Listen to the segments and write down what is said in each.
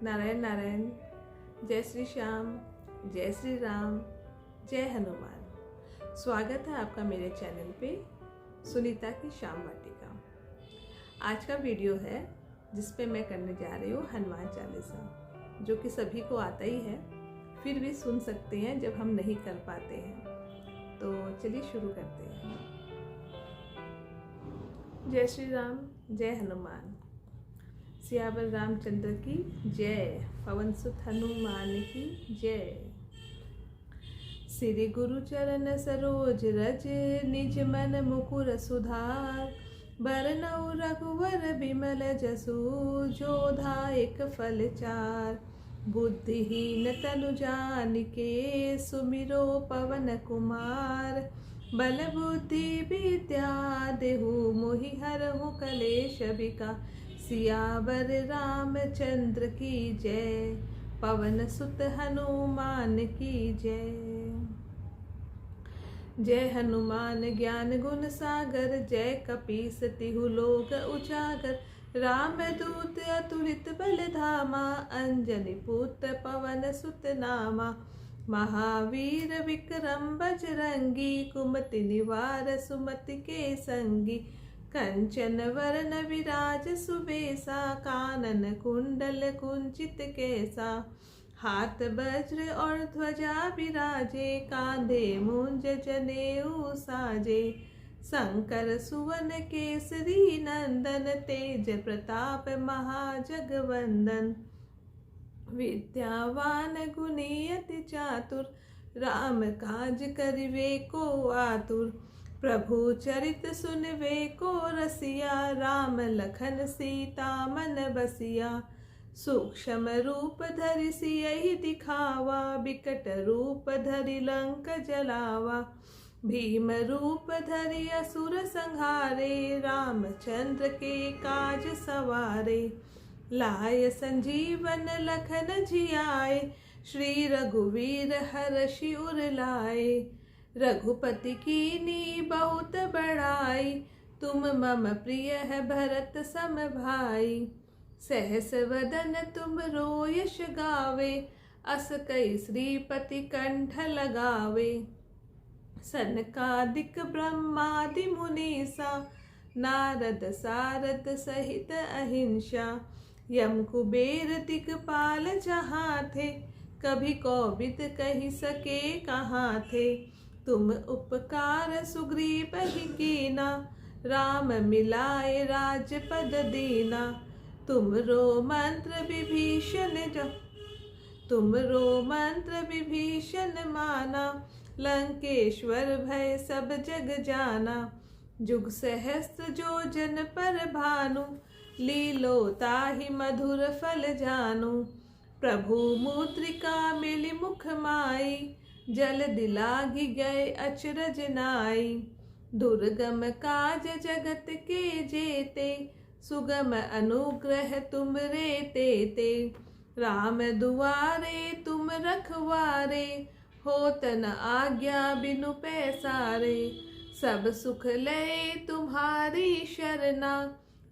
नारायण नारायण। जय श्री श्याम, जय श्री राम, जय हनुमान। स्वागत है आपका मेरे चैनल पे सुनीता की श्याम वाटिका। आज का वीडियो है जिस पे मैं करने जा रही हूँ हनुमान चालीसा, जो कि सभी को आता ही है, फिर भी सुन सकते हैं जब हम नहीं कर पाते हैं। तो चलिए शुरू करते हैं। जय श्री राम, जय हनुमान। सियावर रामचंद्र की जय, पवन सुत हनुमान की जय। श्री गुरु चरण सरोज रज, निज मन मुकुर सुधार। बरनउँ रघुवर बिमल जसु, जो दायक फल चार। बुद्धिहीन तनु जानिके, सुमिरो पवन कुमार। बल बुद्धि विद्या देहु, मोहि हरहु कलेश बिका। सियावर रामचंद्र की जय, पवन सुत हनुमान की जय। जय हनुमान ज्ञान गुण सागर, जय कपीस तिहु लोक उजागर। राम दूत अतुलित बल धामा, अंजनी पुत्र पवन सुत नामा। महावीर विक्रम बजरंगी, कुमति निवार सुमति के संगी। कंचन वरन विराज सुबेसा, कानन कुंडल कुंचित केसा। हाथ वज्र और ध्वजा विराजे, कांधे मुंज जनेऊ साजे। शंकर सुवन केसरी नंदन, तेज प्रताप महाजगवंदन। विद्यावान गुणी अति चातुर, राम काज करिवे को आतुर। प्रभु चरित सुनवे को रसिया, राम लखन सीता मन बसिया। सूक्ष्म रूप धरि सियहि दिखावा, बिकट रूप धरि लंक जलावा। भीम रूप धरि असुर संहारे, रामचंद्र के काज सवारे। लाय संजीवन लखन जियाए, श्री रघुवीर हर्षि उर लाए। रघुपति कीन्ही बहुत बड़ाई, तुम मम प्रिय है भरत सम भाई। सहस वदन तुम रो यश गावे, अस कई श्रीपति कंठ लगावे। सनकादिक ब्रह्मादि मुनीसा, नारद सारद सहित अहिंसा। यम कुबेर दिगपाल जहाँ थे, कभी कोविद कहि सके कहाँ थे। तुम उपकार सुग्रीव ही कीना, राम मिलाए राजपद दीना। तुमरो मंत्र विभीषण माना, लंकेश्वर भय सब जग जाना। जुग सहस्त्र जो जन पर भानु, लीलो ताहि मधुर फल जानु। प्रभु मुद्रिका मिली मुख माई, जल दिलागी गए अचरज नाई। दुर्गम काज जगत के जेते, सुगम अनुग्रह तुम रे तेते। राम दुआरे तुम रखवारे, होत न आज्ञा बिनु पैसारे। सब सुख लय तुम्हारी शरणा,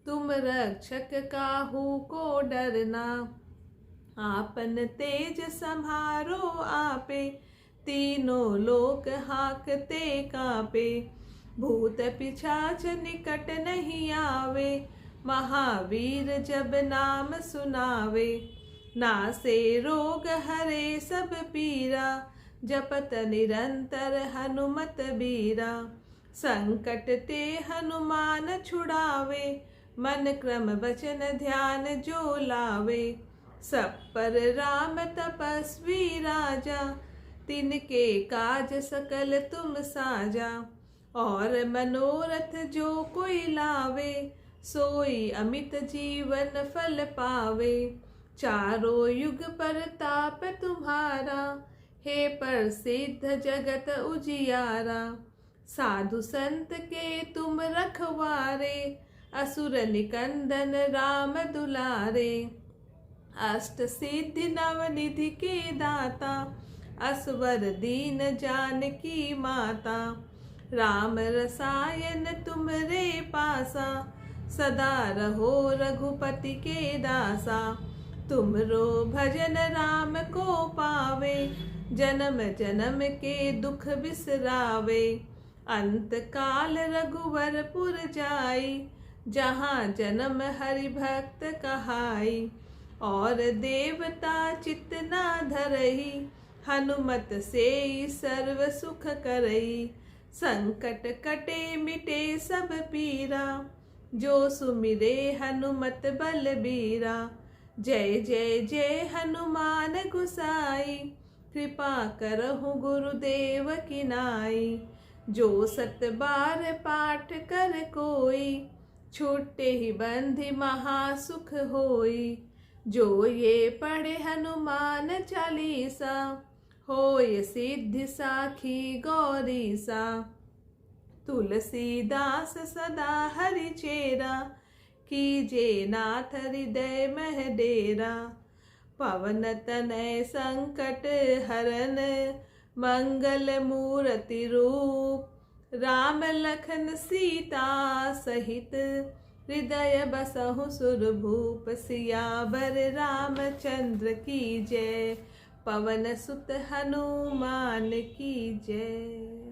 तुम रक्षक काहू को डरना। आपन तेज सम्हारो आपे, तीनों लोक हाकते कापे। भूत पिशाच निकट नहीं आवे, महावीर जब नाम सुनावे। नासे रोग हरे सब पीरा, जपत निरंतर हनुमत बीरा। संकट ते हनुमान छुड़ावे, मन क्रम वचन ध्यान जो लावे। सब पर राम तपस्वी राजा, तिनके काज सकल तुम साजा। और मनोरथ जो कोई लावे, सोई अमित जीवन फल पावे। चारों युग परताप तुम्हारा, हे प्रसिद्ध जगत उजियारा। साधु संत के तुम रखवारे, असुर निकंदन राम दुलारे। अष्ट सिद्धि नवनिधि के दाता, असवर दीन जानकी माता। राम रसायन तुमरे पासा, सदा रहो रघुपति के दासा। तुमरो भजन राम को पावे, जन्म जन्म के दुख बिसरावे। अंत काल रघुवरपुर जाई, जहाँ जन्म हरि भक्त कहाई। और देवता चित्त ना धरही, हनुमत से सर्व सुख करई। संकट कटे मिटे सब पीरा, जो सुमिरे हनुमत बलबीरा। जय जय जय हनुमान गुसाई, कृपा करहु गुरुदेव की नाई। जो 7 बार पाठ कर कोई, छूटे ही बंधि महासुख होई। जो ये पढ़े हनुमान चालीसा, होय सिद्धि साखी गौरीसा। तुलसीदास सदा हरि चेरा, कीजे नाथ हृदय मह डेरा। पवन तनय संकट हरन, मंगल मूर्ति रूप। राम लखन सीता सहित, हृदय बसहु सुरभूप। सियावर रामचंद्र की जय, पवन सुत हनुमान की जय।